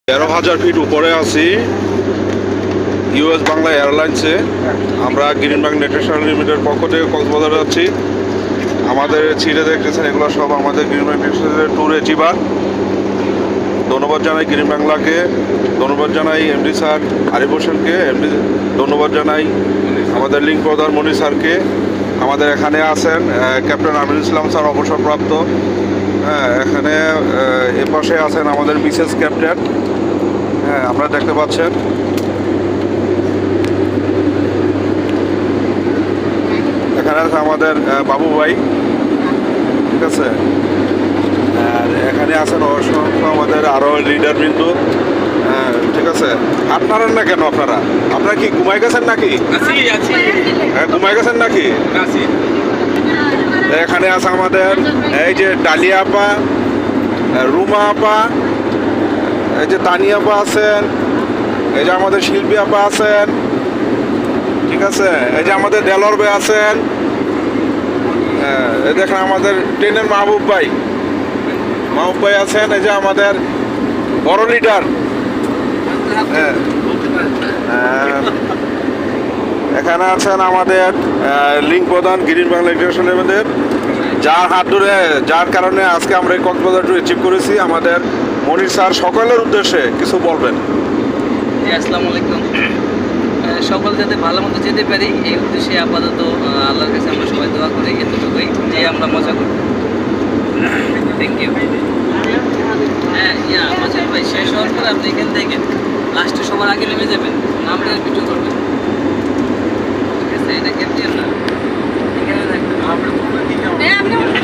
13,000 fit উপরে আছি US Bangla এয়ারলাইন্সে। আমরা গ্রিন ব্যাংক নেটেশনাল লিমিটেড পক্ষ থেকে কক্সবাজার যাচ্ছি। আমাদের সিটে দেখতেছেন এগুলো সব আমাদের গ্রিন ব্যাংক নেটেশনাল ট্যুর অ্যাচিভার। ধন্যবাদ জানাই গ্রিন বাংলাকে, ধন্যবাদ জানাই এমডি স্যার আরিফ হোসেনকে, ধন্যবাদ জানাই আমাদের লিঙ্ক প্রধান মনির স্যারকে। আমাদের এখানে আছেন ক্যাপ্টেন আমিনুল ইসলাম স্যার অবসরপ্রাপ্ত। এখানে এপাশে আছেন আমাদের মিসেস ক্যাপ্টেন। আপনারা দেখতে পাচ্ছেন। এখানে আছে আমাদের বাবু ভাই, ঠিক আছে। আর এখানে আছেন অসংখ্য আমাদের আরও লিডারবৃন্দ, ঠিক আছে। আপনারা না কেন আপনারা কি ঘুমাই গেছেন নাকি? ঘুমাই গেছেন নাকি? এখানে আছে আমাদের এই যে ডালিয়া আপা, রুমা আপা, এই যে তানিয়া আপা আছেন, এই যে আমাদের শিল্পী আপা আছেন, ঠিক আছে। এই যে আমাদের দেলর ভাই আছেন, এই দেখেন আমাদের ট্রেনের মাহবুব ভাই আছেন। এই যে আমাদের বড় লিডার, এখানে আছেন আমাদের লিঙ্ক প্রধান গ্রিন বাংলা ইন্টারন্যাশনাল লিমিটেড, যার হাত ধরে, যার কারণে আজকে আমরা এই কক্সবাজার ট্যুর অ্যাচিভ করেছি। আমাদের মনির স্যার সকলের উদ্দেশ্যে কিছু বলবেন। আসসালামু আলাইকুম। সকল যাতে ভালো মতো যেতে পারি এই উদ্দেশ্যে আপাতত আল্লাহর কাছে আমরা সবাই দোয়া করি, এতটুকুই যে আমরা মজা করি। Thank you. মাসুদ ভাই, শেষ হওয়ার পর আপনি এখান থেকে লাস্টে সবার আগে নেমে যাবেন, নামটা ভিডিও করবেন, ঠিক আছে? এটা কেমন না এখানে থাকবেন।